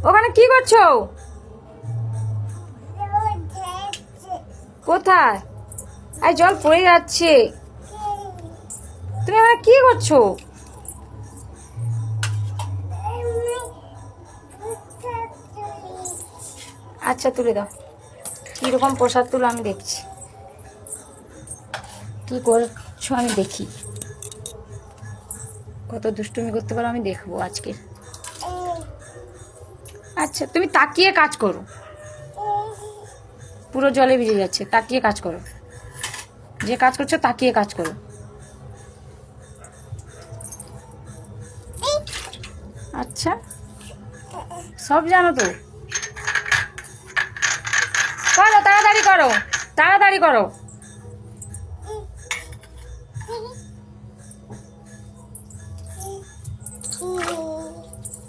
ওখানে কি করছো? কোথায়? এই জল পড়ে যাচ্ছে। তুমি ওখানে কি করছো? আচ্ছা তুলে দাও। কিরকম প্রসাদ তুলো আমি দেখছি। কি করছো আমি দেখি। কত দুষ্টুমি করতে পারো আমি দেখবো আজকে। আচ্ছা তুমি তাকিয়ে কাজ করো। পুরো জলে ভিজে যাচ্ছে, তাকিয়ে কাজ করো। যে কাজ করছো তাকিয়ে কাজ করো। আচ্ছা সব জানো তো। করো তাড়াতাড়ি করো, তাড়াতাড়ি করো।